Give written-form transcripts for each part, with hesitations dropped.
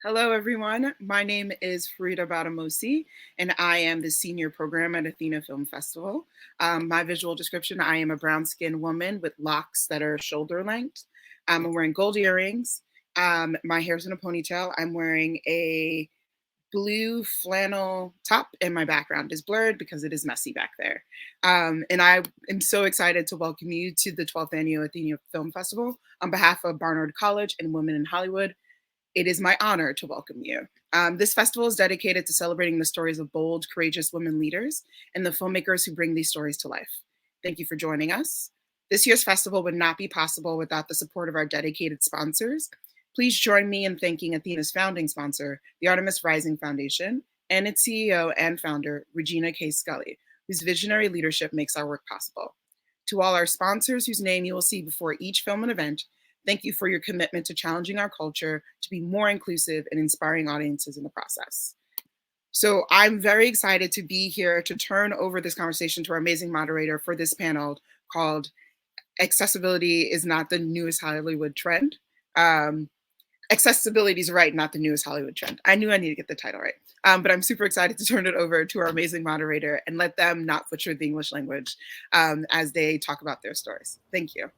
Hello, everyone. My name is Farida Badamosi, and I am the senior program at Athena Film Festival. My visual description, I am a brown-skinned woman with locks that are shoulder length. I'm wearing gold earrings. My hair's in a ponytail. I'm wearing a blue flannel top, and my background is blurred because it is messy back there. And I am so excited to welcome you to the 12th Annual Athena Film Festival on behalf of Barnard College and Women in Hollywood. It is my honor to welcome you. This festival is dedicated to celebrating the stories of bold, courageous women leaders and the filmmakers who bring these stories to life. Thank you for joining us. This year's festival would not be possible without the support of our dedicated sponsors. Please join me in thanking Athena's founding sponsor, the Artemis Rising Foundation, and its CEO and founder, Regina K. Scully, whose visionary leadership makes our work possible. To all our sponsors, whose name you will see before each film and event, thank you for your commitment to challenging our culture to be more inclusive and inspiring audiences in the process. So I'm very excited to be here to turn over this conversation to our amazing moderator for this panel called Accessibility is Not the Newest Hollywood Trend. Accessibility is right, not the newest Hollywood trend. I knew I needed to get the title right. But I'm super excited to turn it over to our amazing moderator and let them not butcher the English language as they talk about their stories. Thank you.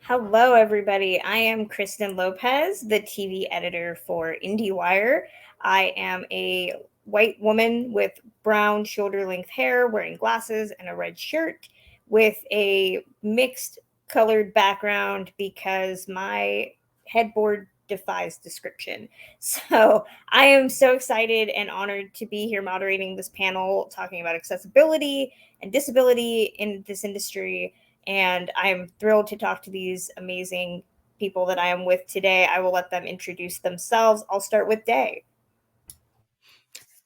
Hello, everybody. I am Kristen Lopez, the TV editor for IndieWire. I am a white woman with brown shoulder-length hair, wearing glasses and a red shirt, with a mixed colored background because my headboard defies description. So I am so excited and honored to be here moderating this panel talking about accessibility and disability in this industry. And I'm thrilled to talk to these amazing people that I am with today. I will let them introduce themselves. I'll start with Day.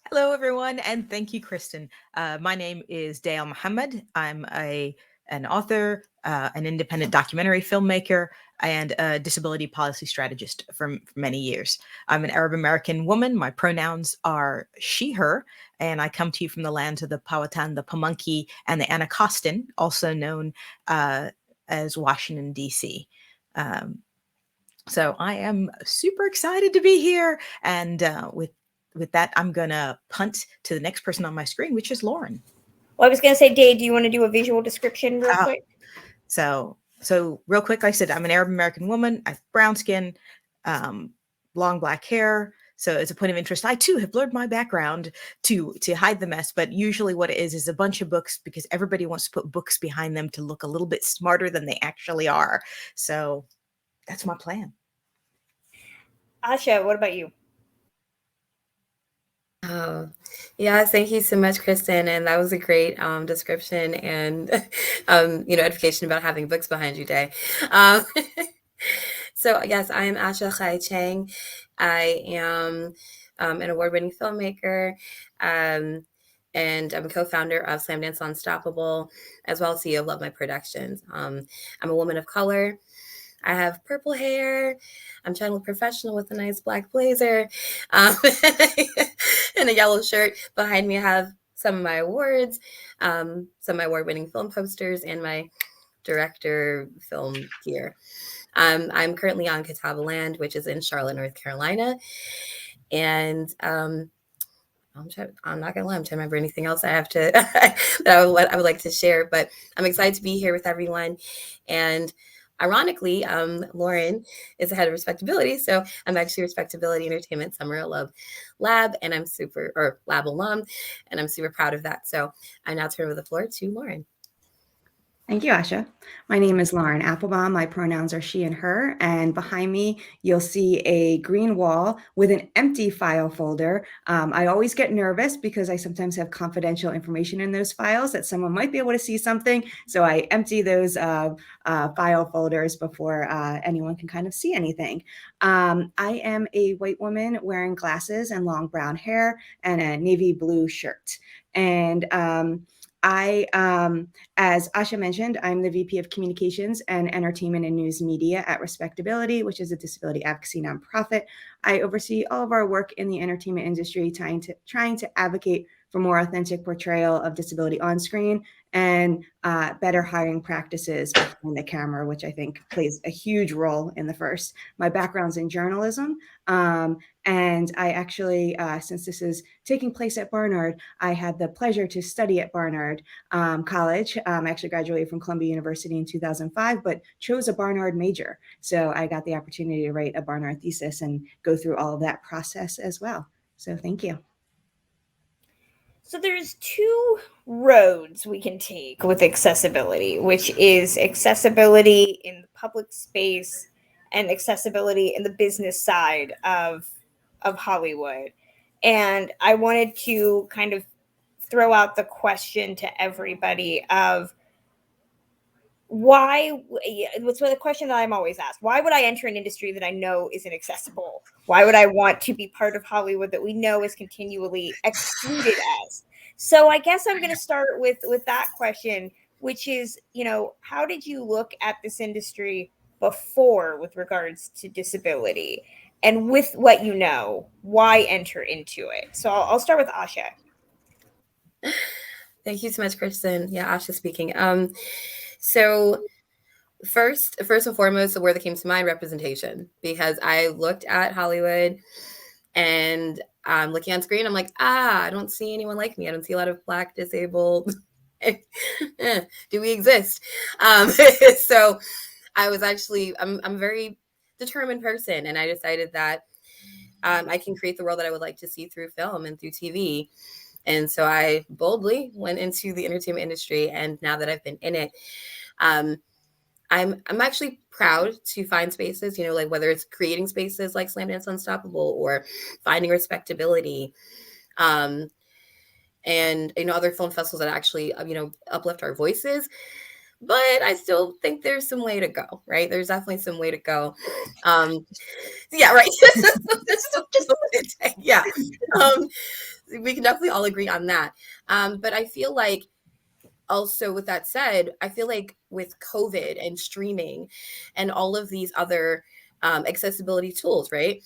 Hello, everyone, and thank you, Kristen. My name is Day Al-Muhammad. I'm an author, an independent documentary filmmaker, and a disability policy strategist for many years. I'm an Arab American woman. My pronouns are she, her, and I come to you from the lands of the Powhatan, the Pamunkey, and the Anacostan, also known as Washington, D.C. So I am super excited to be here, and with that, I'm going to punt to the next person on my screen, which is Lauren. Well, I was going to say, Dave, do you want to do a visual description real quick? So real quick, like I said, I'm an Arab American woman. I have brown skin, long black hair. So as a point of interest, I too have blurred my background to hide the mess. But usually what it is a bunch of books because everybody wants to put books behind them to look a little bit smarter than they actually are. So that's my plan. Asha, what about you? Oh, yeah, thank you so much, Kristen. And that was a great description and, education about having books behind you, Day. So, yes, I am Asha Khai Chang. I am an award-winning filmmaker, and I'm a co-founder of Slamdance Unstoppable, as well as CEO of Love My Productions. I'm a woman of color. I have purple hair. I'm trying to look professional with a nice black blazer and a yellow shirt. Behind me, I have some of my awards, some of my award-winning film posters, and my director film gear. I'm currently on Catawba Land, which is in Charlotte, North Carolina. And I'm not gonna lie, I'm trying to remember anything else I have to that I would like to share. But I'm excited to be here with everyone. And ironically, Lauren is the head of Respectability, so I'm actually Respectability Entertainment Summer of Love Lab, and Lab alum, and I'm super proud of that. So I now turn over the floor to Lauren. Thank you, Asha. My name is Lauren Applebaum. My pronouns are she and her. And behind me, you'll see a green wall with an empty file folder. I always get nervous because I sometimes have confidential information in those files that someone might be able to see something. So I empty those file folders before anyone can kind of see anything. I am a white woman wearing glasses and long brown hair and a navy blue shirt. And as Asha mentioned, I'm the VP of Communications and Entertainment and News Media at Respectability, which is a disability advocacy nonprofit. I oversee all of our work in the entertainment industry, trying to advocate for more authentic portrayal of disability on screen and better hiring practices behind the camera, which I think plays a huge role in the first. My background's in journalism, and I actually, since this is taking place at Barnard, I had the pleasure to study at Barnard College. I actually graduated from Columbia University in 2005, but chose a Barnard major. So I got the opportunity to write a Barnard thesis and go through all of that process as well. So thank you. So there's two roads we can take with accessibility, which is accessibility in the public space and accessibility in the business side of Hollywood. And I wanted to kind of throw out the question to everybody of why, what's the question that I'm always asked, why would I enter an industry that I know isn't accessible? Why would I want to be part of Hollywood that we know is continually excluded as? So I guess I'm going to start with that question, which is, how did you look at this industry before with regards to disability? And with what you know, why enter into it? So I'll start with Asha. Thank you so much, Kristen. Yeah, Asha speaking. So first and foremost, the word that came to mind, representation, because I looked at Hollywood and I'm looking on screen. I'm like, I don't see anyone like me. I don't see a lot of Black, disabled. Do we exist? So I was actually, I'm a very determined person. And I decided that I can create the world that I would like to see through film and through TV. And so I boldly went into the entertainment industry. And now that I've been in it, I'm actually proud to find spaces, like whether it's creating spaces like Slamdance Unstoppable or finding respectability, and other film festivals that actually uplift our voices. But I still think there's some way to go, right? There's definitely some way to go. Yeah, right. Yeah. We can definitely all agree on that. But I feel like also, with that said, I feel like with COVID and streaming and all of these other accessibility tools, right,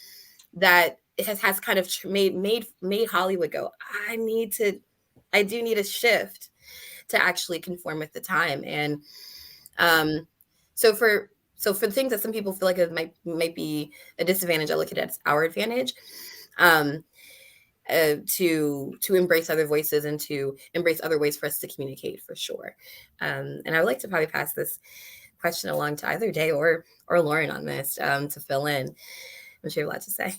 that it has kind of made Hollywood go, I do need a shift to actually conform with the time. And so for the things that some people feel like it might be a disadvantage, I look at it as our advantage. To embrace other voices and to embrace other ways for us to communicate, for sure. And I would like to probably pass this question along to either Day or Lauren on this to fill in. I'm sure you have a lot to say.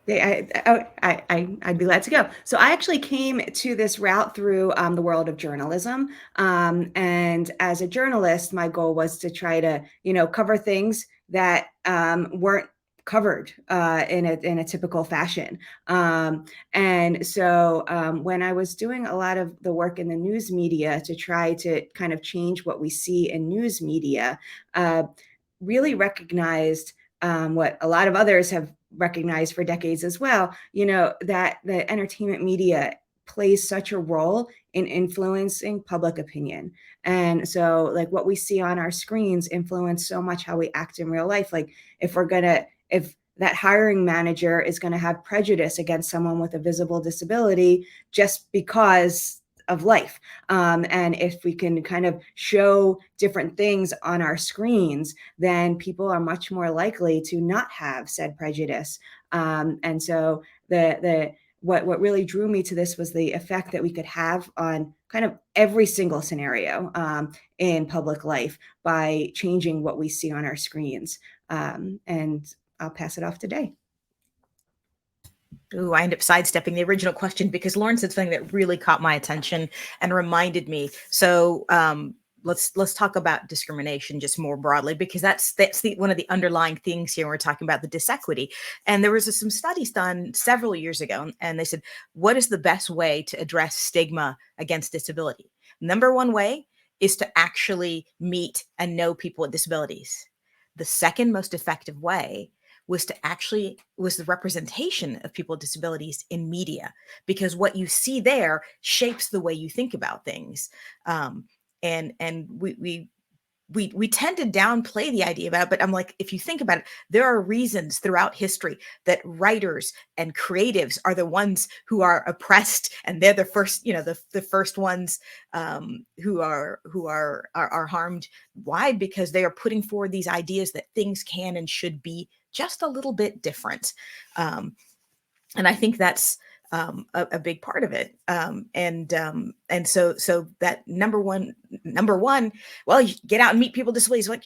I'd be glad to go. So I actually came to this route through the world of journalism. And as a journalist, my goal was to try to, cover things that weren't covered in a typical fashion. And so when I was doing a lot of the work in the news media to try to kind of change what we see in news media, really recognized what a lot of others have recognized for decades as well, that the entertainment media plays such a role in influencing public opinion. And so like what we see on our screens influence so much how we act in real life. Like if that hiring manager is going to have prejudice against someone with a visible disability just because of life. And if we can kind of show different things on our screens, then people are much more likely to not have said prejudice. And so what really drew me to this was the effect that we could have on kind of every single scenario in public life by changing what we see on our screens. And I'll pass it off to Day. Ooh, I end up sidestepping the original question because Lauren said something that really caught my attention and reminded me. So let's talk about discrimination just more broadly, because that's one of the underlying things here. We're talking about the disequity. And there was some studies done several years ago, and they said, what is the best way to address stigma against disability? Number one way is to actually meet and know people with disabilities. The second most effective way was the representation of people with disabilities in media, because what you see there shapes the way you think about things. And we we tend to downplay the idea about it, but I'm like, if you think about it, there are reasons throughout history that writers and creatives are the ones who are oppressed, and they're the first, the first ones who are harmed. Why? Because they are putting forward these ideas that things can and should be just a little bit different. And I think that's a big part of it. And so that number one, well, you get out and meet people with disabilities. Like,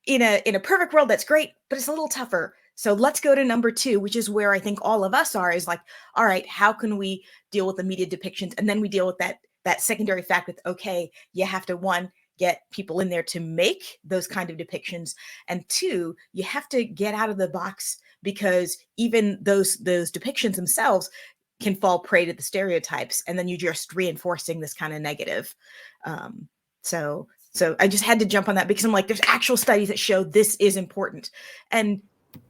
in a perfect world, that's great, but it's a little tougher. So let's go to number two, which is where I think all of us are, is like, all right, how can we deal with the media depictions? And then we deal with that secondary fact with, okay, you have to, one, get people in there to make those kind of depictions. And two, you have to get out of the box, because even those depictions themselves can fall prey to the stereotypes. And then you're just reinforcing this kind of negative. So I just had to jump on that, because I'm like, there's actual studies that show this is important. And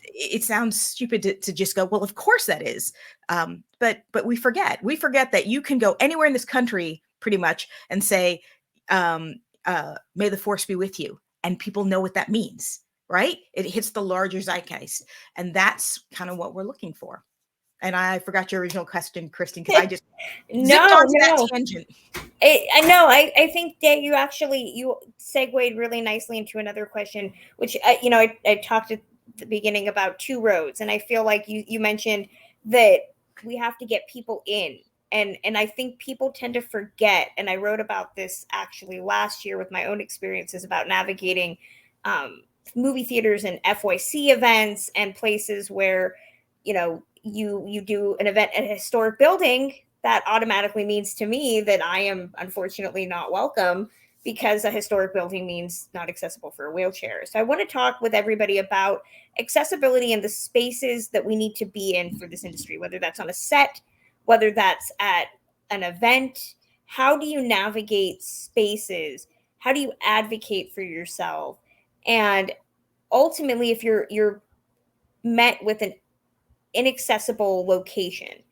it sounds stupid to just go, well, of course that is. But we forget that you can go anywhere in this country pretty much and say, may the force be with you. And people know what that means, right? It hits the larger zeitgeist. And that's kind of what we're looking for. And I forgot your original question, Kristen, because I just zipped onto that tangent. I know. I think that you segued really nicely into another question, which, I talked at the beginning about two roads. And I feel like you mentioned that we have to get people in. And I think people tend to forget, and I wrote about this actually last year with my own experiences about navigating movie theaters and FYC events and places where, you do an event at a historic building. That automatically means to me that I am unfortunately not welcome, because a historic building means not accessible for a wheelchair. So I want to talk with everybody about accessibility and the spaces that we need to be in for this industry, whether that's on a set, whether that's at an event. How do you navigate spaces? How do you advocate for yourself? And ultimately, if you're met with an inaccessible location,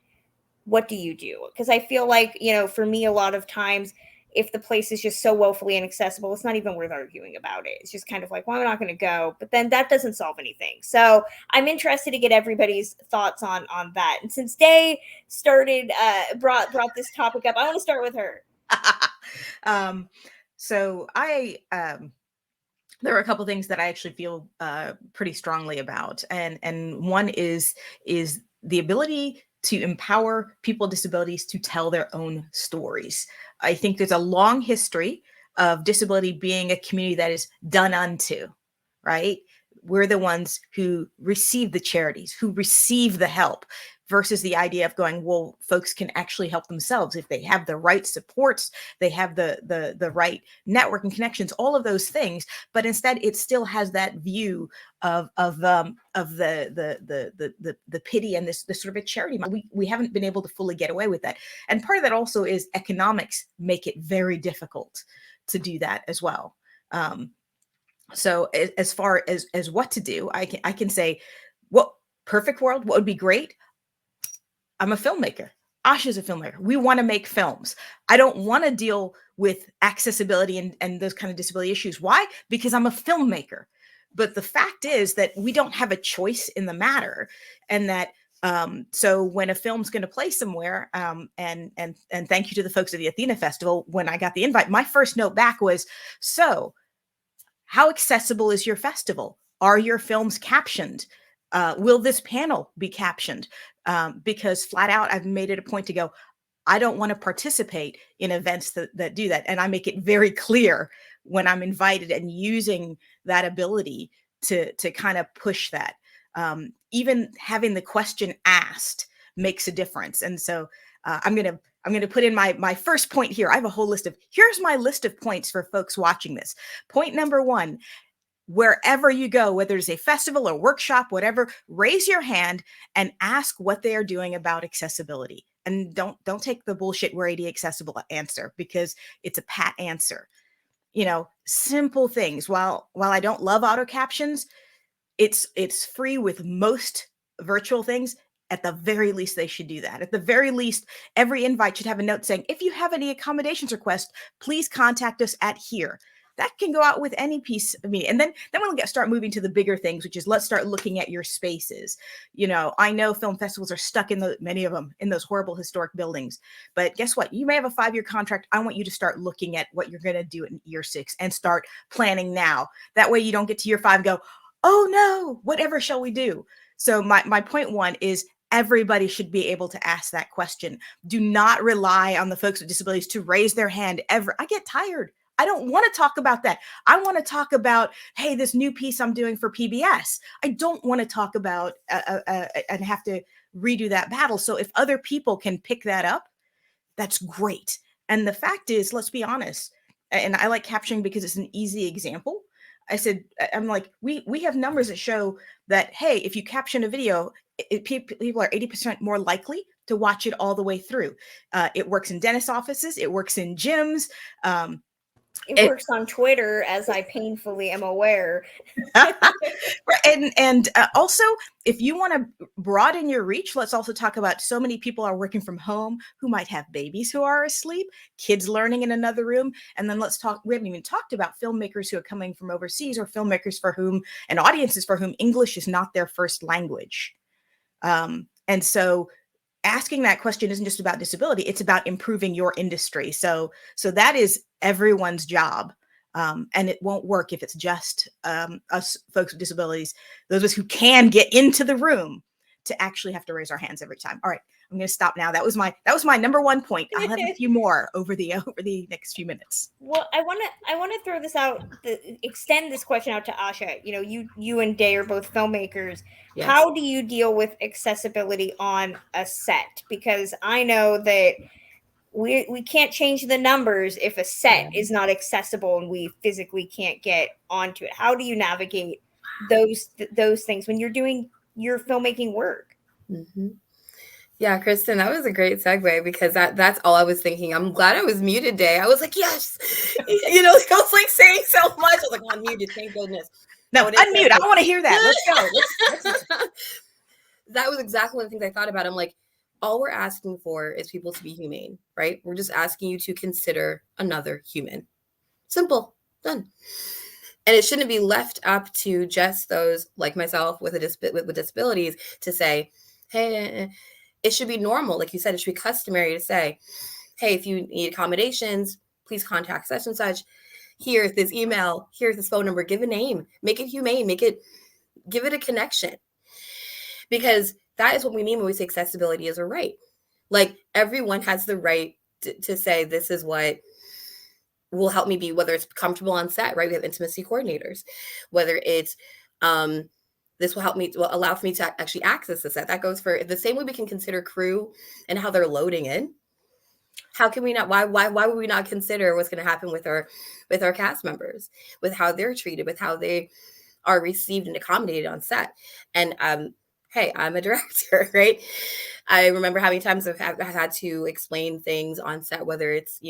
what do you do? Because I feel like, for me, a lot of times, if the place is just so woefully inaccessible, it's not even worth arguing about it. It's just kind of like, well, I'm not going to go. But then that doesn't solve anything. So I'm interested to get everybody's thoughts on that. And since Day started, brought this topic up, I want to start with her. So there are a couple things that I actually feel pretty strongly about. And one is the ability to empower people with disabilities to tell their own stories. I think there's a long history of disability being a community that is done unto, right? We're the ones who receive the charities, who receive the help, versus the idea of going, well, folks can actually help themselves if they have the right supports, they have the right network and connections, all of those things. But instead, it still has that view of the pity and this sort of a charity. We haven't been able to fully get away with that. And part of that also is economics make it very difficult to do that as well. So as far as what to do, I can say, well, perfect world, what would be great? I'm a filmmaker. Asha's a filmmaker. We want to make films. I don't want to deal with accessibility and those kind of disability issues. Why? Because I'm a filmmaker. But the fact is that we don't have a choice in the matter. And that so when a film's going to play somewhere, and thank you to the folks at the Athena Festival, when I got the invite, my first note back was, so how accessible is your festival? Are your films captioned? Will this panel be captioned? Because flat out, I've made it a point to go, I don't want to participate in events that do that. And I make it very clear when I'm invited, and using that ability to kind of push that. Even having the question asked makes a difference. And so I'm going to put in my first point here. I have a whole list here's my list of points for folks watching this. Point number one: wherever you go, whether it's a festival or workshop, whatever, raise your hand and ask what they are doing about accessibility. And don't take the bullshit "we're AD accessible" answer, because it's a pat answer. Simple things. While I don't love auto captions, it's free with most virtual things. At the very least, they should do that. At the very least, every invite should have a note saying, if you have any accommodations requests, please contact us at here. that can go out with any piece of media. And then we'll start moving to the bigger things, which is let's start looking at your spaces. I know film festivals are stuck in many of them in those horrible historic buildings, but guess what? You may have a 5-year contract. I want you to start looking at what you're going to do in year 6 and start planning now. That way you don't get to year 5 and go, oh no, whatever shall we do? So my point 1 is everybody should be able to ask that question. Do not rely on the folks with disabilities to raise their hand ever. I get tired. I don't want to talk about that. I want to talk about, hey, this new piece I'm doing for PBS. I don't want to talk about and have to redo that battle. So if other people can pick that up, that's great. And the fact is, let's be honest, and I like captioning because it's an easy example. I'm like, we have numbers that show that, hey, if you caption a video, people are 80% more likely to watch it all the way through. It works in dentist offices. It works in gyms. It works on Twitter, as I painfully am aware. And also, if you want to broaden your reach, let's also talk about so many people are working from home who might have babies who are asleep, kids learning in another room. And then we haven't even talked about filmmakers who are coming from overseas or filmmakers for whom and audiences for whom English is not their first language. And so asking that question isn't just about disability, it's about improving your industry. So that is everyone's job. And it won't work if it's just us folks with disabilities, those of us who can get into the room, to actually have to raise our hands every time. All right, I'm going to stop now. That was my number 1 point. I'll have a few more over the next few minutes. Well, I want to throw this out, extend this question out to Asha. You and Day are both filmmakers. Yes. How do you deal with accessibility on a set? Because I know that we can't change the numbers if a set is not accessible and we physically can't get onto it. How do you navigate those things when you're doing your filmmaking work? Mm-hmm. Yeah, Kristen, that was a great segue because that's all I was thinking. I'm glad I was muted, Day. I was like, yes, I was like saying so much. I was like, I'm muted, thank goodness. No, unmute. I want to hear that. Let's go. That was exactly one of the things I thought about. I'm like, all we're asking for is people to be humane, right? We're just asking you to consider another human. Simple, done. And it shouldn't be left up to just those like myself with disabilities to say, hey, it should be normal. Like you said, it should be customary to say, hey, if you need accommodations, please contact such and such. Here's this email. Here's this phone number. Give a name. Make it humane. Give it a connection. Because that is what we mean when we say accessibility is a right. Like everyone has the right to say, this is what will help me be, whether it's comfortable on set, right? We have intimacy coordinators, whether it's, this will allow for me to actually access the set. That goes for the same way we can consider crew and how they're loading in. How can we not, why would we not consider what's going to happen with our cast members, with how they're treated, with how they are received and accommodated on set? And, hey, I'm a director, right? I remember how many times I've had to explain things on set, whether it's,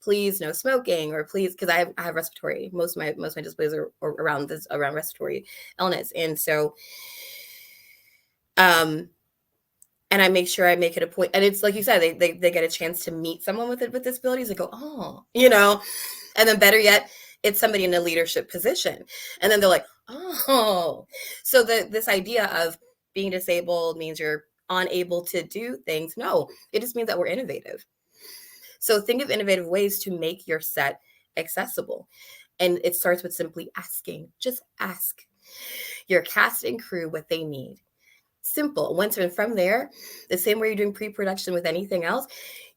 please no smoking, or please, because I have respiratory. Most of my displays are around respiratory illness, and so, and I make sure I make it a point. And it's like you said, they get a chance to meet someone with disabilities and go, oh, and then better yet, it's somebody in a leadership position, and then they're like, oh, so this idea of being disabled means you're unable to do things. No, it just means that we're innovative. So think of innovative ways to make your set accessible. And it starts with simply asking. Just ask your cast and crew what they need. Simple. Once and from there, the same way you're doing pre-production with anything else,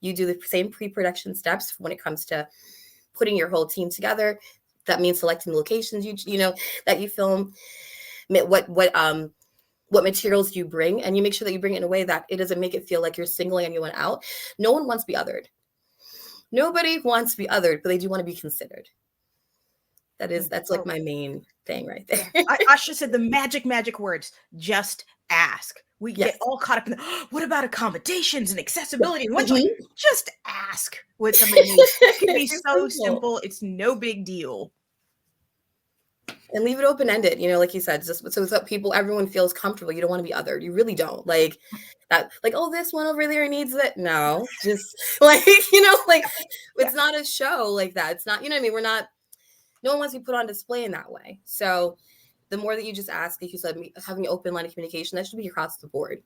you do the same pre-production steps when it comes to putting your whole team together. That means selecting the locations that you film, what materials you bring, and you make sure that you bring it in a way that it doesn't make it feel like you're singling anyone out. No one wants to be othered. Nobody wants to be othered, but they do want to be considered. That's like my main thing right there. Asha said the magic words, just ask. We get all caught up in what about accommodations and accessibility? And just ask what somebody needs. It can be so simple. It's no big deal. And leave it open-ended, like you said, just so that everyone feels comfortable. You don't want to be othered. You really don't. Like that, like, oh, this one over there needs it. No, just it's not a show like that. It's not, what I mean? We're not no one wants to be put on display in that way. So the more that you just ask, like you said, having an open line of communication, that should be across the board.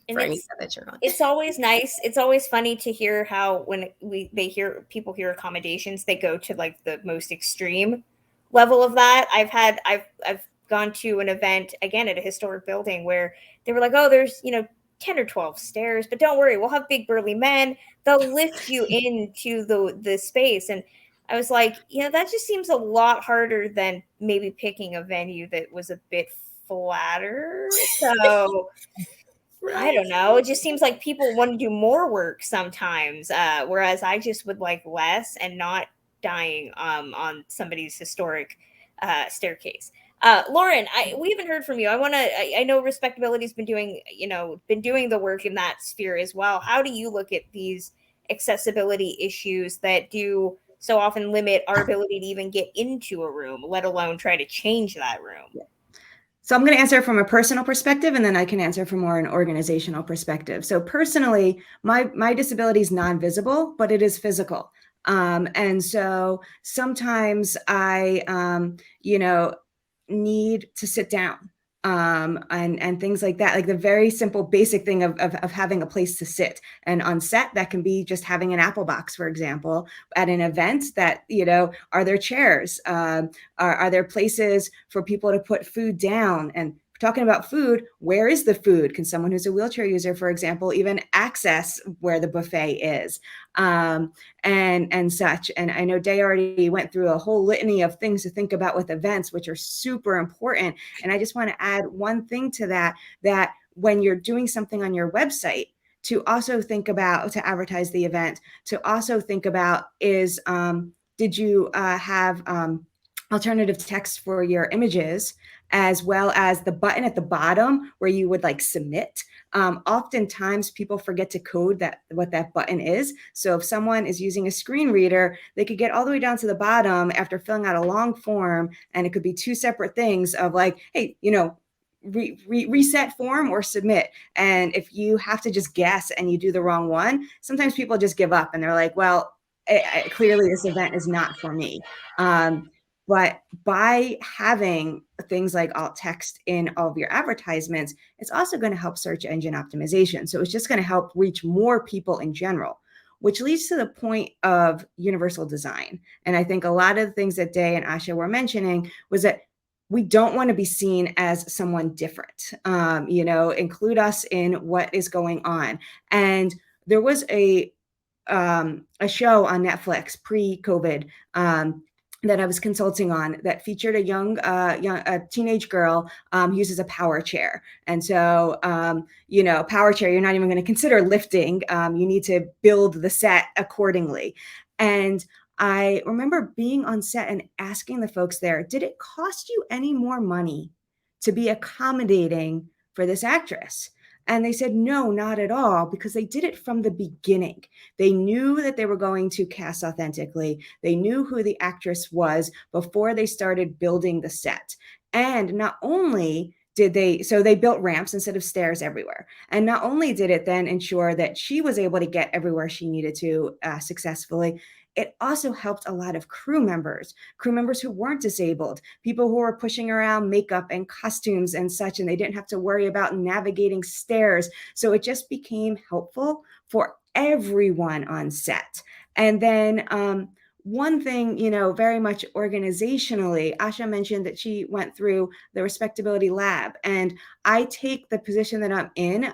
And for any set that you're on. It's always nice. It's always funny to hear how when people hear accommodations, they go to like the most extreme level of that. I've gone to an event again at a historic building where they were like, oh, there's 10 or 12 stairs, but don't worry, we'll have big burly men. They'll lift you into the space. And I was like, that just seems a lot harder than maybe picking a venue that was a bit flatter. So right. I don't know. It just seems like people want to do more work sometimes, whereas I just would like less and not dying on somebody's historic staircase. Lauren, we haven't heard from you. I know Respectability's been doing the work in that sphere as well. How do you look at these accessibility issues that do so often limit our ability to even get into a room, let alone try to change that room? Yeah. So I'm going to answer from a personal perspective, and then I can answer from more an organizational perspective. So personally, my disability is non-visible, but it is physical. And so sometimes I, need to sit down and things like that, like the very simple basic thing of having a place to sit. And on set, that can be just having an apple box, for example. At an event, that, are there chairs? Are there places for people to put food down? And talking about food, where is the food? Can someone who's a wheelchair user, for example, even access where the buffet is? And such. And I know Day already went through a whole litany of things to think about with events, which are super important. And I just want to add one thing to that when you're doing something on your website, to also think about, to advertise the event, to also think about is, did you have alternative text for your images, as well as the button at the bottom where you would like submit. Oftentimes people forget to code what that button is. So if someone is using a screen reader, they could get all the way down to the bottom after filling out a long form, and it could be two separate things of like, hey, reset form or submit. And if you have to just guess and you do the wrong one, sometimes people just give up and they're like, well, clearly this event is not for me. But by having things like alt text in all of your advertisements, it's also going to help search engine optimization. So it's just going to help reach more people in general, which leads to the point of universal design. And I think a lot of the things that Day and Asha were mentioning was that we don't want to be seen as someone different, include us in what is going on. And there was a show on Netflix pre-COVID, that I was consulting on that featured a teenage girl who uses a power chair. And so, power chair, you're not even going to consider lifting. You need to build the set accordingly. And I remember being on set and asking the folks there, did it cost you any more money to be accommodating for this actress? And they said, no, not at all, because they did it from the beginning. They knew that they were going to cast authentically. They knew who the actress was before they started building the set. And not only did they built ramps instead of stairs everywhere. And not only did it then ensure that she was able to get everywhere she needed to successfully, it also helped a lot of crew members who weren't disabled, people who were pushing around makeup and costumes and such, and they didn't have to worry about navigating stairs. So it just became helpful for everyone on set. And then one thing, very much organizationally, Asha mentioned that she went through the Respectability Lab, and I take the position that I'm in,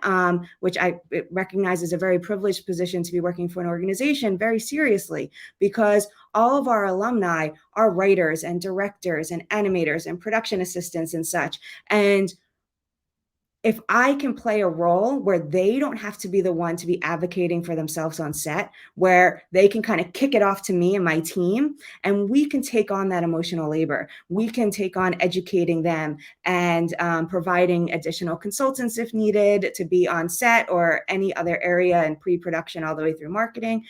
which I recognize as a very privileged position to be working for an organization, very seriously, because all of our alumni are writers and directors and animators and production assistants and such. And if I can play a role where they don't have to be the one to be advocating for themselves on set, where they can kind of kick it off to me and my team, and we can take on that emotional labor. We can take on educating them and providing additional consultants if needed to be on set or any other area in pre-production all the way through marketing.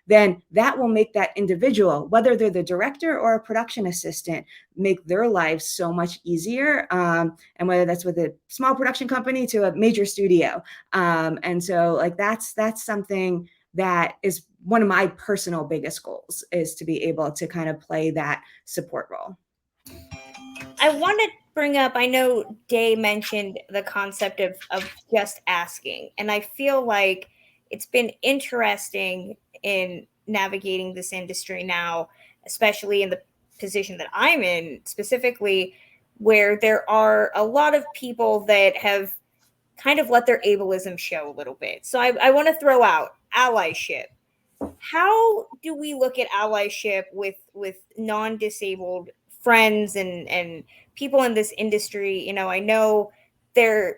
Then that will make that individual, whether they're the director or a production assistant, make their lives so much easier. And whether that's with a small production company to a major studio. And so like that's something that is one of my personal biggest goals is to be able to kind of play that support role. I want to bring up, I know Day mentioned the concept of just asking, and I feel like it's been interesting in navigating this industry now, especially in the position that I'm in specifically, where there are a lot of people that have kind of let their ableism show a little bit. So I want to throw out allyship. How do we look at allyship with non-disabled friends and people in this industry? You know, I know that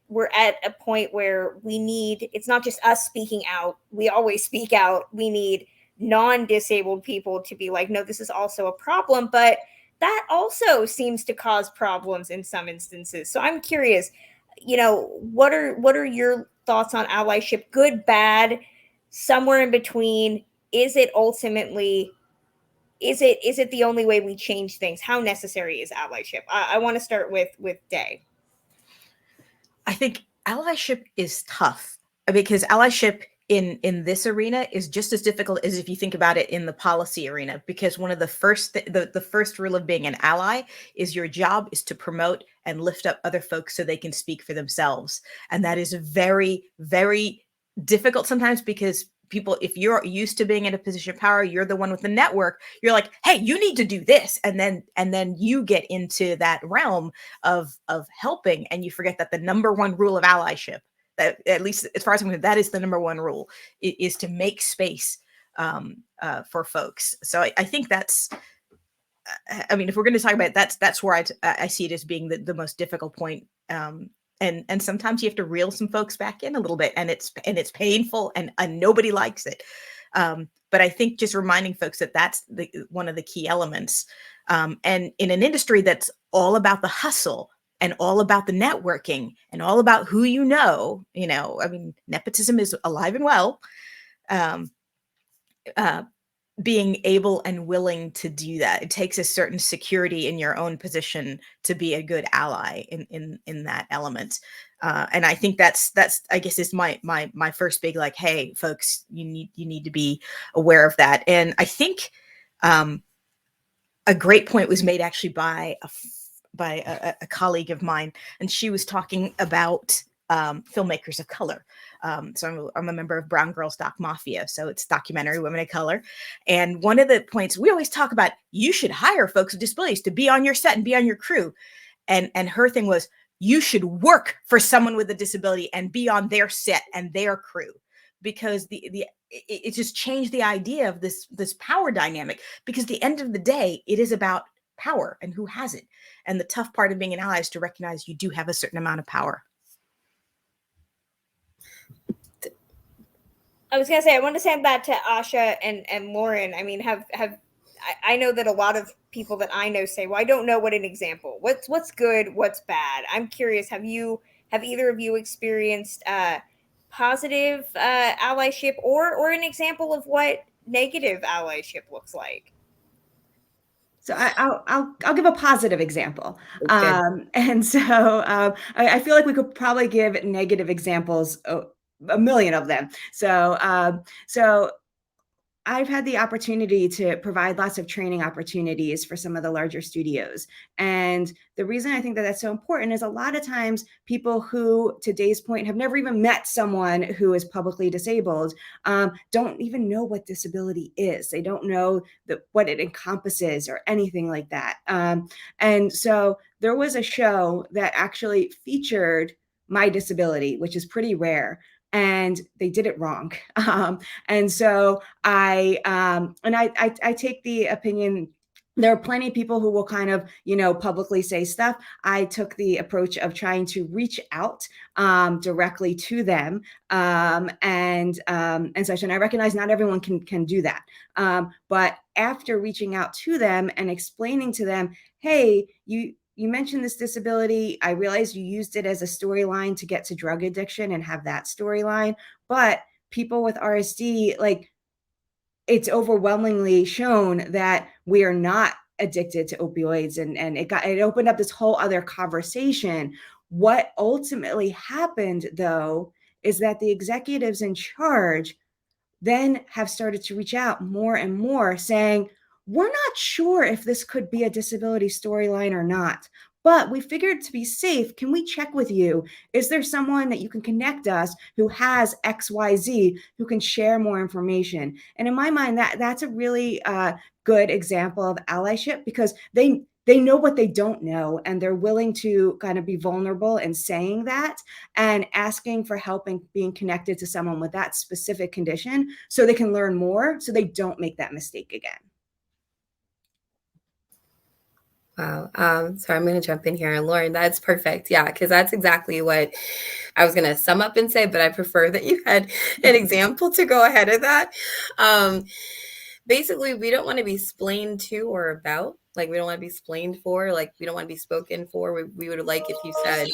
we're at a point where we need, it's not just us speaking out. We always speak out. We need non-disabled people to be like, no, this is also a problem, but that also seems to cause problems in some instances. So I'm curious, you know, what are your thoughts on allyship? Good, bad, somewhere in between? Is it ultimately, is it the only way we change things? How necessary is allyship? I want to start with Day. I think allyship is tough because allyship in this arena is just as difficult as if you think about it in the policy arena, because one of the first the first rule of being an ally is your job is to promote and lift up other folks so they can speak for themselves. And that is very, very difficult sometimes, because people, if you're used to being in a position of power, you're the one with the network, you're like, hey, you need to do this, and then you get into that realm of helping, and you forget that the number one rule of allyship, that at least as far as I'm concerned, that is the number one rule, is to make space for folks. So I think that's, I mean, if we're going to talk about it, that's where I see it as being the most difficult point. And sometimes you have to reel some folks back in a little bit, and it's painful, and nobody likes it. But I think just reminding folks that that's one of the key elements. And in an industry that's all about the hustle and all about the networking and all about who you know, I mean, nepotism is alive and well. Being able and willing to do that, it takes a certain security in your own position to be a good ally in that element. And I think that's I guess is my first big, like, hey folks, you need to be aware of that. And I think a great point was made actually by a colleague of mine, and she was talking about filmmakers of color. So I'm a member of Brown Girls Doc Mafia, so it's documentary women of color. And one of the points we always talk about, you should hire folks with disabilities to be on your set and be on your crew. And her thing was, you should work for someone with a disability and be on their set and their crew, because it just changed the idea of this power dynamic. Because at the end of the day, it is about power and who has it. And the tough part of being an ally is to recognize you do have a certain amount of power. I was gonna say, I want to send that to Asha and Lauren. I mean, I know that a lot of people that I know say, well, I don't know what an example. What's good, what's bad? I'm curious. Have either of you experienced positive allyship or an example of what negative allyship looks like? So I'll give a positive example. And so I feel like we could probably give negative examples, a million of them. So I've had the opportunity to provide lots of training opportunities for some of the larger studios. And the reason I think that that's so important is a lot of times people who, to Day's point, have never even met someone who is publicly disabled, don't even know what disability is. They don't know what it encompasses or anything like that. And so there was a show that actually featured my disability, which is pretty rare. And they did it wrong. And so I take the opinion, there are plenty of people who will kind of, publicly say stuff. I took the approach of trying to reach out directly to them and such. And I recognize not everyone can do that. But after reaching out to them and explaining to them, hey, you mentioned this disability. I realized you used it as a storyline to get to drug addiction and have that storyline. But people with RSD, like, it's overwhelmingly shown that we are not addicted to opioids. And it opened up this whole other conversation. What ultimately happened, though, is that the executives in charge then have started to reach out more and more saying, we're not sure if this could be a disability storyline or not, but we figured to be safe, can we check with you? Is there someone that you can connect us who has XYZ, who can share more information? And in my mind, that's a really good example of allyship, because they know what they don't know, and they're willing to kind of be vulnerable in saying that and asking for help and being connected to someone with that specific condition so they can learn more so they don't make that mistake again. Wow. So I'm going to jump in here. Lauren, that's perfect. Yeah, because that's exactly what I was going to sum up and say, but I prefer that you had an example to go ahead of that. Basically, we don't want to be splained to or about. Like, we don't want to be splained for. Like, we don't want to be spoken for. We would like if you said,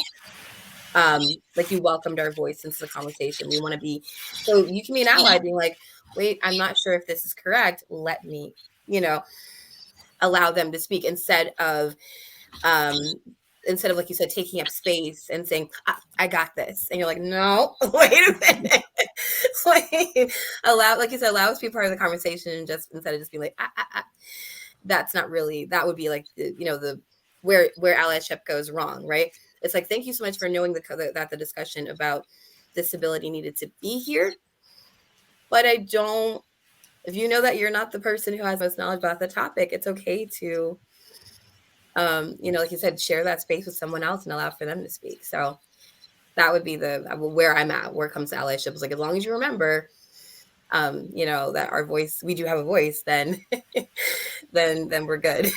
like, you welcomed our voice into the conversation. We want to be, so you can be an ally being like, wait, I'm not sure if this is correct. Let me, allow them to speak instead of like you said, taking up space and saying, I got this. And you're like, no, wait a minute. Allow, like you said, allow us to be part of the conversation, and just instead of just being like, that's not really, that would be like, the where allyship goes wrong, right? It's like, thank you so much for knowing that the discussion about disability needed to be here. But if you know that you're not the person who has most knowledge about the topic, it's okay to, like you said, share that space with someone else and allow for them to speak. So that would be where I'm at, where it comes to allyship. It's like, as long as you remember, that our voice, we do have a voice, then we're good.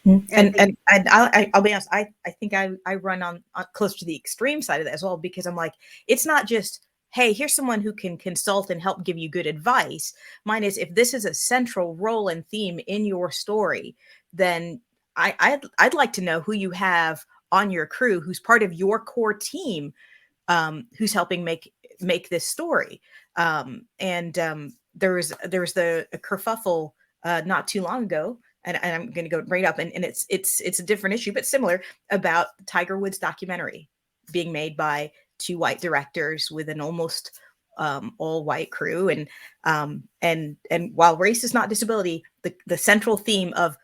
And I'll be honest, I think I run on close to the extreme side of that as well, because I'm like, it's not just, hey, here's someone who can consult and help give you good advice. Mine is, if this is a central role and theme in your story, then I'd like to know who you have on your crew, who's part of your core team, who's helping make this story. There was the kerfuffle not too long ago, and I'm going to go right up, and it's a different issue, but similar, about the Tiger Woods documentary being made by two white directors with an almost all white crew, and while race is not disability, the central theme of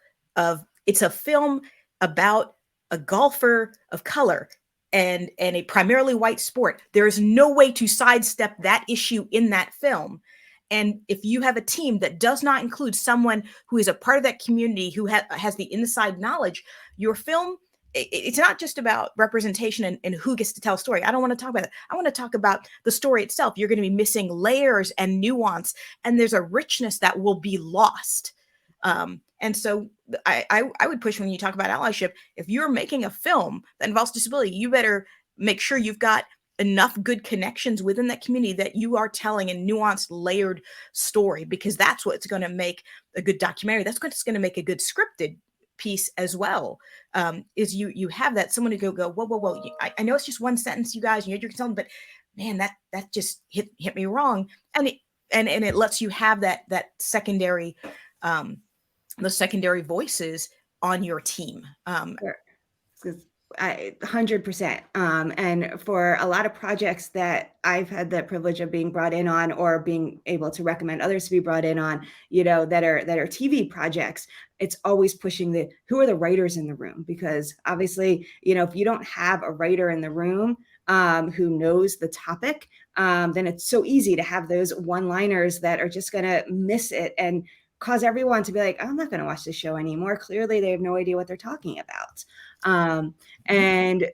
it's a film about a golfer of color and a primarily white sport. There is no way to sidestep that issue in that film. And if you have a team that does not include someone who is a part of that community, who has the inside knowledge, your film, it's not just about representation and who gets to tell a story. I don't want to talk about that. I want to talk about the story itself. You're going to be missing layers and nuance, and there's a richness that will be lost. And so I would push, when you talk about allyship, if you're making a film that involves disability, you better make sure you've got enough good connections within that community that you are telling a nuanced, layered story, because that's what's going to make a good documentary. That's what's going to make a good scripted piece as well. Is you have that someone who go, whoa. I know it's just one sentence, you guys, you're consulting, but man, that just hit me wrong. And it lets you have that secondary, those secondary voices on your team. Sure. 100%. And for a lot of projects that I've had the privilege of being brought in on, or being able to recommend others to be brought in on, that are TV projects, it's always pushing who are the writers in the room? Because obviously, if you don't have a writer in the room who knows the topic, then it's so easy to have those one-liners that are just going to miss it and cause everyone to be like, I'm not going to watch this show anymore. Clearly, they have no idea what they're talking about. And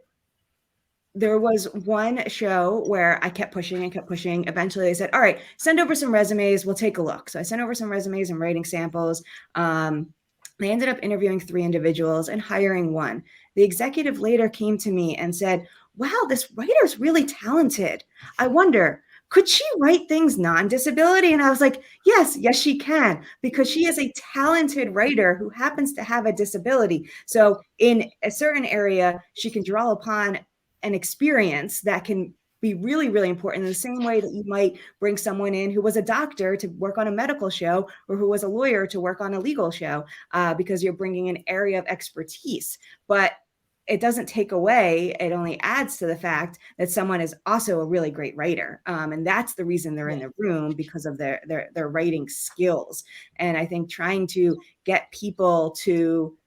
there was one show where I kept pushing and kept pushing. Eventually, they said, all right, send over some resumes. We'll take a look. So I sent over some resumes and writing samples. They ended up interviewing 3 individuals and hiring one. The executive later came to me and said, wow, this writer's really talented. I wonder, could she write things non-disability? And I was like, yes, she can, because she is a talented writer who happens to have a disability. So in a certain area, she can draw upon an experience that can be really, really important, in the same way that you might bring someone in who was a doctor to work on a medical show, or who was a lawyer to work on a legal show, because you're bringing an area of expertise. But it doesn't take away, it only adds to the fact that someone is also a really great writer. And that's the reason they're in the room, because of their writing skills. And I think trying to get people to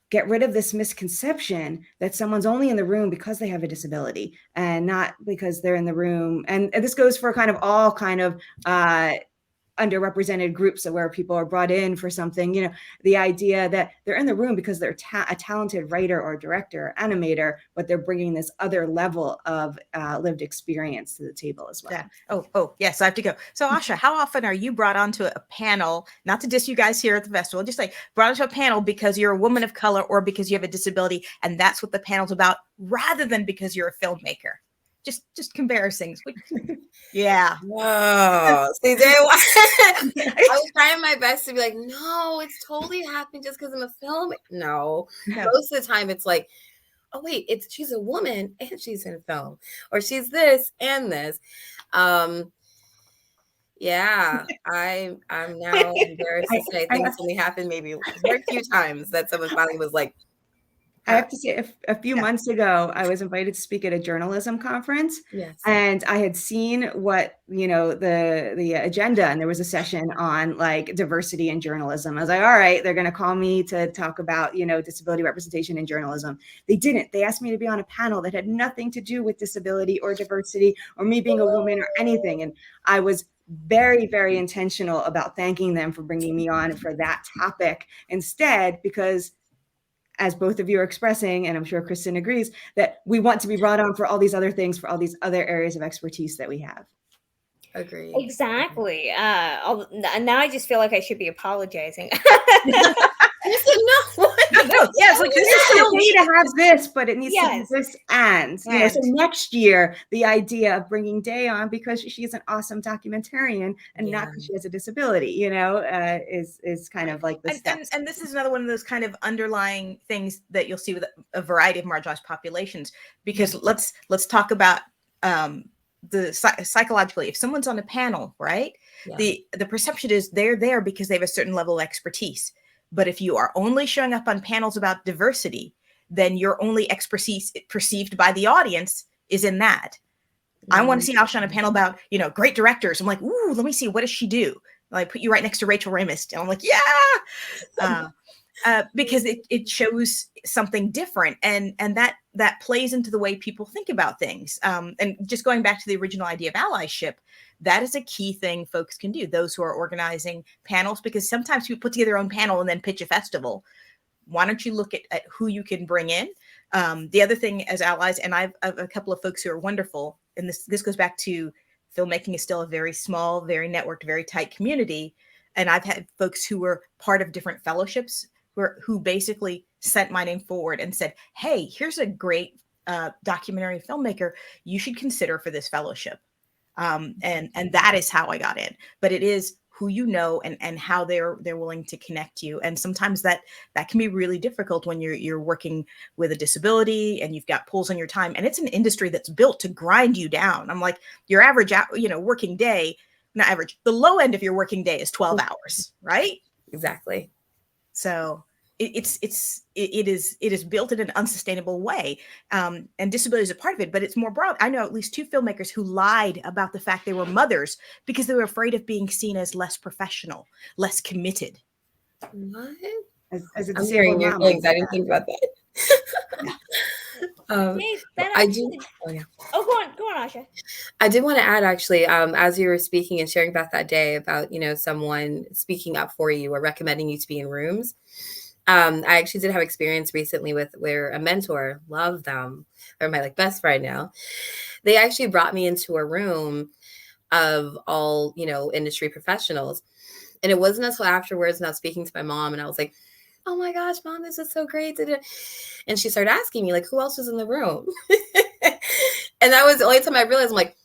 get rid of this misconception that someone's only in the room because they have a disability and not because they're in the room. And this goes for kind of all kind of underrepresented groups where people are brought in for something, the idea that they're in the room because they're a talented writer or director or animator, but they're bringing this other level of lived experience to the table as well. Yeah. Oh, yes, I have to go. So Asha, how often are you brought onto a panel, not to diss you guys here at the festival, just like brought onto a panel because you're a woman of color or because you have a disability, and that's what the panel's about, rather than because you're a filmmaker? Just compares things. Yeah. Whoa. See, I was trying my best to be like, no, it's totally happening just because I'm a film. No. Most of the time it's like, oh wait, she's a woman and she's in film, or she's this and this. Yeah, I'm now embarrassed to say things only happened maybe very few times that someone finally was like, I have to say, a few months ago, I was invited to speak at a journalism conference. Yes. And I had seen what, the agenda, and there was a session on like diversity in journalism. I was like, all right, they're going to call me to talk about, disability representation in journalism. They didn't. They asked me to be on a panel that had nothing to do with disability or diversity or me being a woman or anything. And I was very, very intentional about thanking them for bringing me on for that topic instead, because as both of you are expressing, and I'm sure Kristen agrees, that we want to be brought on for all these other things, for all these other areas of expertise that we have. Agree. Exactly. Now I just feel like I should be apologizing. You said no. No, yeah, it's like this is okay to have this, but it needs to be this and. And. So next year, the idea of bringing Day on because she's an awesome documentarian and not because she has a disability, is kind of like the steps. And this is another one of those kind of underlying things that you'll see with a variety of marginalized populations, because let's talk about the psychologically, if someone's on a panel, right? The perception is they're there because they have a certain level of expertise. But if you are only showing up on panels about diversity, then your only expertise perceived by the audience is in that. I want to see Asha on a panel about, great directors. I'm like, ooh, let me see, what does she do? And I put you right next to Rachel Ramis. And I'm like, yeah. Because it shows something different, and that plays into the way people think about things. And just going back to the original idea of allyship, that is a key thing folks can do, those who are organizing panels, because sometimes people put together their own panel and then pitch a festival. Why don't you look at who you can bring in? The other thing as allies, and I've a couple of folks who are wonderful, and this goes back to filmmaking is still a very small, very networked, very tight community. And I've had folks who were part of different fellowships who basically sent my name forward and said, hey, here's a great documentary filmmaker you should consider for this fellowship. And that is how I got in. But it is who you know and how they're willing to connect you. And sometimes that can be really difficult when you're working with a disability and you've got pulls on your time. And it's an industry that's built to grind you down. I'm like, your average, working day, not average, the low end of your working day is 12 hours, right? Exactly. So it is built in an unsustainable way, and disability is a part of it, but it's more broad. I know at least 2 filmmakers who lied about the fact they were mothers because they were afraid of being seen as less professional, less committed. What? As I'm hearing new things. I didn't think about that. I do. Go on, Asha. I did want to add, actually, as you were speaking and sharing about that day about, someone speaking up for you or recommending you to be in rooms. I actually did have experience recently where a mentor, love them, they're my best friend now. They actually brought me into a room of all, industry professionals. And it wasn't until afterwards, and I was speaking to my mom, and I was like, oh my gosh, Mom, this is so great. And she started asking me, who else was in the room? And that was the only time I realized, I'm like,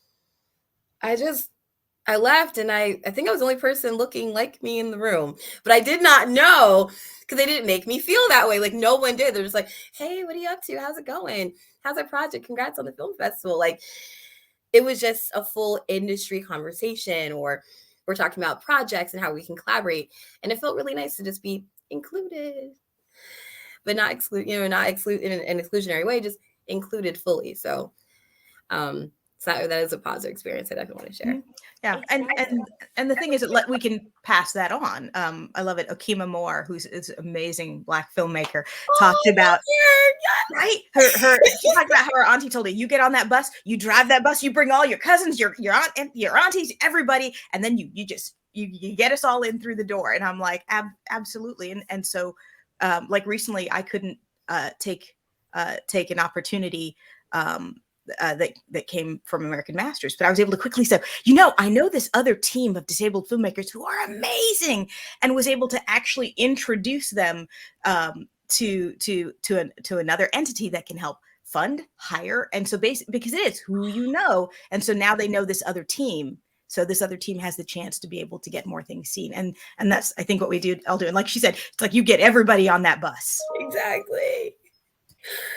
I left, and I think I was the only person looking like me in the room. But I did not know, because they didn't make me feel that way. No one did. They're just like, hey, what are you up to? How's it going? How's our project? Congrats on the film festival. It was just a full industry conversation, or we're talking about projects and how we can collaborate. And it felt really nice to just be included. but not exclude, not exclude in an exclusionary way, just included fully. So, so that is a positive experience I definitely want to share. Yeah, and the thing is that we can pass that on. I love it. Okima Moore, who's an amazing Black filmmaker, talked about right. She talked about how her auntie told her, "You get on that bus, you drive that bus, you bring all your cousins, your aunt, and your aunties, everybody, and then you get us all in through the door." And I'm like, absolutely. And so, like recently, I couldn't take an opportunity. That came from American Masters, but I was able to quickly say, I know this other team of disabled filmmakers who are amazing, and was able to actually introduce them to another entity that can help fund, hire, and so basically because it is who and so now they know this other team. So this other team has the chance to be able to get more things seen, and that's I think what we do. I'll do, and like she said, it's like you get everybody on that bus. Exactly.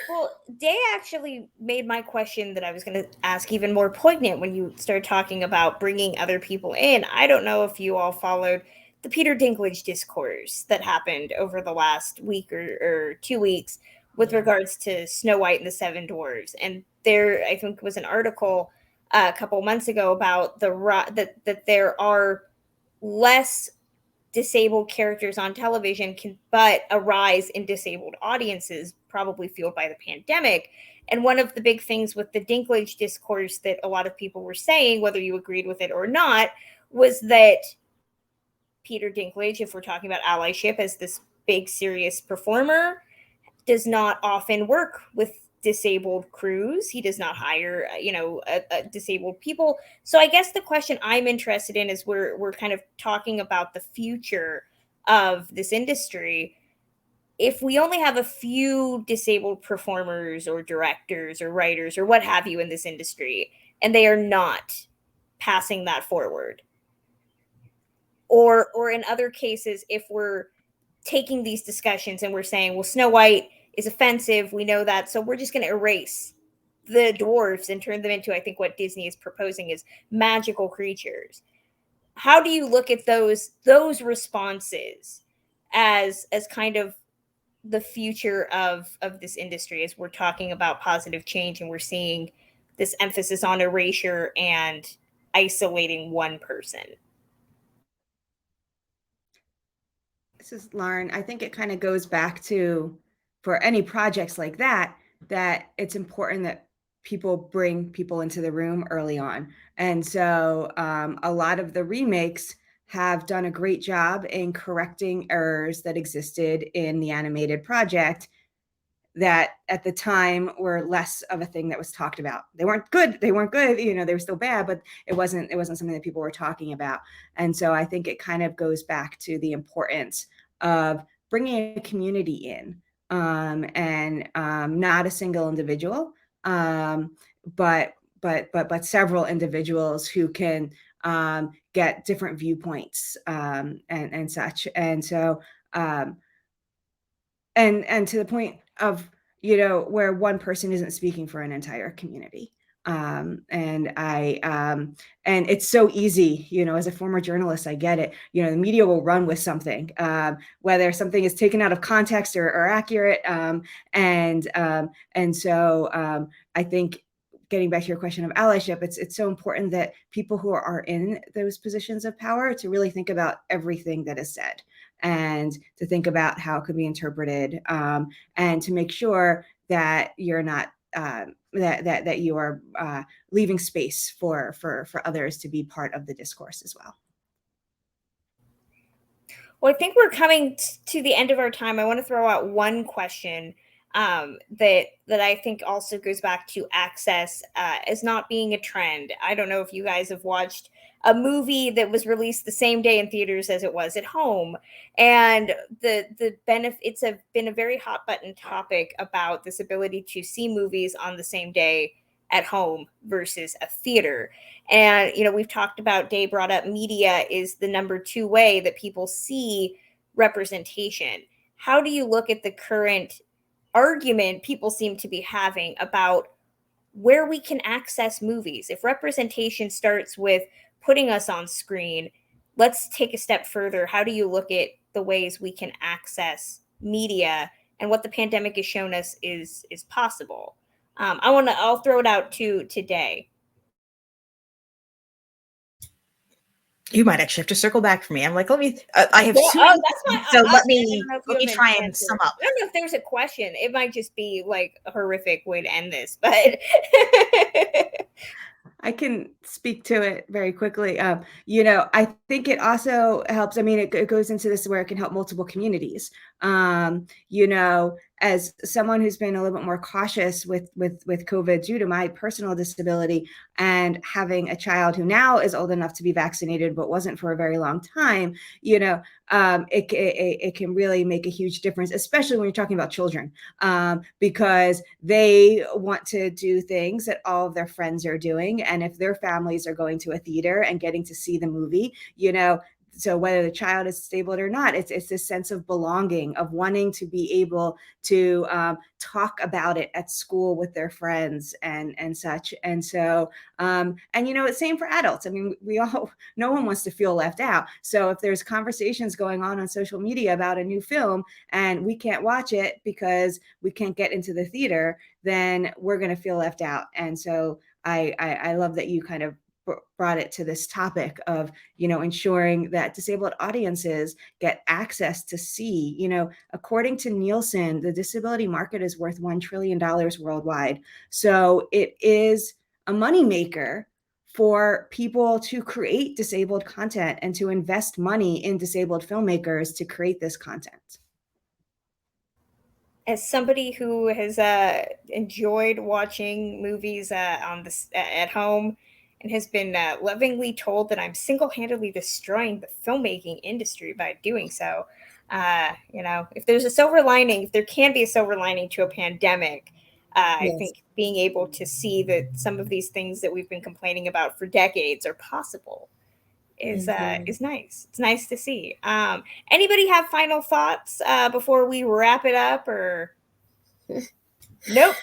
Well, Day actually made my question that I was going to ask even more poignant when you started talking about bringing other people in. I don't know if you all followed the Peter Dinklage discourse that happened over the last week or 2 weeks with regards to Snow White and the Seven Dwarfs. And there, I think, was an article a couple months ago about that there are less disabled characters on television, but a rise in disabled audiences, probably fueled by the pandemic. And one of the big things with the Dinklage discourse that a lot of people were saying, whether you agreed with it or not, was that Peter Dinklage, if we're talking about allyship as this big serious performer, does not often work with disabled crews. He does not hire, disabled people. So I guess the question I'm interested in is we're kind of talking about the future of this industry. If we only have a few disabled performers or directors or writers or what have you in this industry, and they are not passing that forward, or in other cases, if we're taking these discussions and we're saying, well, Snow White is offensive, we know that, so we're just going to erase the dwarfs and turn them into, I think what Disney is proposing is magical creatures. How do you look at those responses as kind of the future of this industry, as we're talking about positive change and we're seeing this emphasis on erasure and isolating one person? This is Lauren. I think it kind of goes back to, for any projects like that it's important that people bring people into the room early on. And so a lot of the remakes have done a great job in correcting errors that existed in the animated project that at the time were less of a thing that was talked about. They weren't good, they were still bad, but it wasn't something that people were talking about. And so I think it kind of goes back to the importance of bringing a community in, and not a single individual, but several individuals who can get different viewpoints, and such. And so and to the point of, where one person isn't speaking for an entire community. And it's so easy, as a former journalist, I get it. The media will run with something, whether something is taken out of context or accurate. And so I think, getting back to your question of allyship, it's so important that people who are in those positions of power to really think about everything that is said, and to think about how it could be interpreted, and to make sure that you're not that you are leaving space for others to be part of the discourse as well. Well, I think we're coming to the end of our time. I want to throw out one question that I think also goes back to access as not being a trend. I don't know if you guys have watched a movie that was released the same day in theaters as it was at home, and the benefit. It's been a very hot button topic about this ability to see movies on the same day at home versus a theater. And we've talked about, Day brought up, media is the number 2 way that people see representation. How do you look at the current argument people seem to be having about where we can access movies? If representation starts with putting us on screen, let's take a step further. How do you look at the ways we can access media and what the pandemic has shown us is possible. I'll throw it out to today. You might actually have to circle back for me. I'm like, let me. I have Well, two. oh, that's fine. So I let me don't know if you have an try and answer. sum up. I don't know if there's a question. It might just be like a horrific way to end this, but I can speak to it very quickly. You know, I think it also helps. I mean, it goes into this where it can help multiple communities. You know, as someone who's been a little bit more cautious with COVID due to my personal disability and having a child who now is old enough to be vaccinated but wasn't for a very long time, you know, it can really make a huge difference, especially when you're talking about children, because they want to do things that all of their friends are doing. And if their families are going to a theater and getting to see the movie, you know, so whether the child is disabled or not, it's this sense of belonging, of wanting to be able to talk about it at school with their friends and such. And so, and you know, it's same for adults. I mean, no one wants to feel left out. So if there's conversations going on social media about a new film and we can't watch it because we can't get into the theater, then we're going to feel left out. And so I love that you kind of brought it to this topic of, you know, ensuring that disabled audiences get access to see, you know, according to Nielsen, the disability market is worth $1 trillion worldwide. So it is a moneymaker for people to create disabled content and to invest money in disabled filmmakers to create this content. As somebody who has enjoyed watching movies at home and has been lovingly told that I'm single-handedly destroying the filmmaking industry by doing so, you know, if there's a silver lining, if there can be a silver lining to a pandemic, I think being able to see that some of these things that we've been complaining about for decades are possible is nice. It's nice to see. Anybody have final thoughts before we wrap it up, or nope?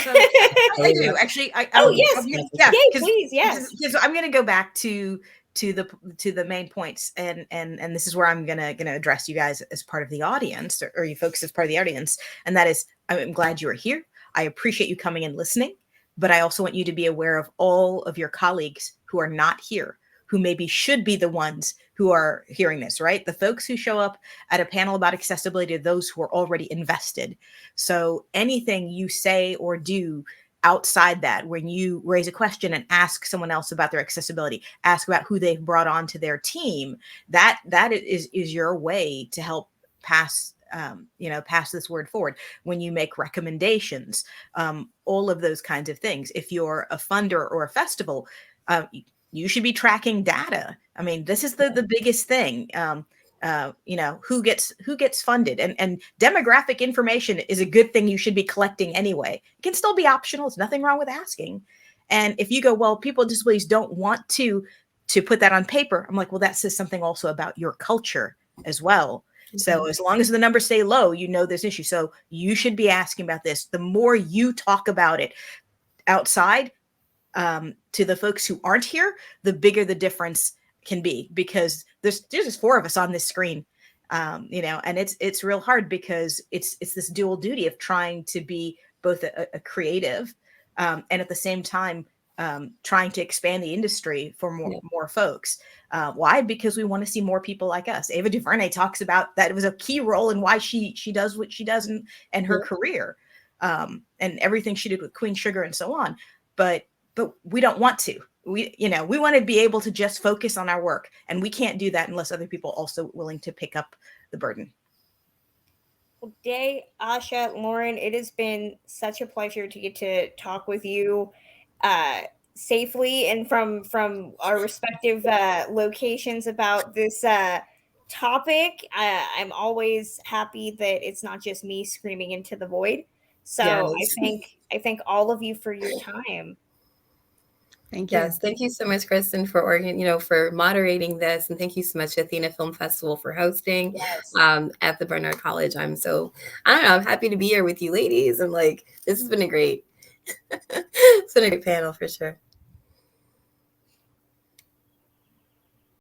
So, I do actually. Yes, yeah, please, yes. Because I'm going to go back to the main points, and this is where I'm gonna address you guys as part of the audience, or you folks as part of the audience, and that is, I'm glad you are here. I appreciate you coming and listening, but I also want you to be aware of all of your colleagues who are not here, who maybe should be the ones who are hearing this, right? The folks who show up at a panel about accessibility are those who are already invested. So anything you say or do outside that, when you raise a question and ask someone else about their accessibility, ask about who they've brought onto their team, that is your way to help pass this word forward. When you make recommendations, all of those kinds of things. If you're a funder or a festival, you should be tracking data. I mean, this is the biggest thing. You know, who gets funded, and demographic information is a good thing. You should be collecting anyway. It can still be optional. There's nothing wrong with asking. And if you go, well, people with disabilities don't want to put that on paper, I'm like, well, that says something also about your culture as well. So as long as the numbers stay low, you know there's an issue. So you should be asking about this. The more you talk about it outside, to the folks who aren't here, the bigger the difference can be, because there's just 4 of us on this screen, you know, and it's real hard, because it's this dual duty of trying to be both a creative, and at the same time trying to expand the industry for more folks. Why? Because we want to see more people like us. Ava DuVernay talks about that it was a key role in why she does what she does in her career, and everything she did with Queen Sugar and so on. But we don't want to. We want to be able to just focus on our work, and we can't do that unless other people also willing to pick up the burden. Well, Day, Asha, Lauren, it has been such a pleasure to get to talk with you safely and from our respective locations about this topic. I'm always happy that it's not just me screaming into the void. So I thank all of you for your time. Thank you. Yes, thank you so much, Kristen, for moderating this, and thank you so much, Athena Film Festival, for hosting at the Barnard College. I'm happy to be here with you ladies, and this has been it's been a great panel for sure.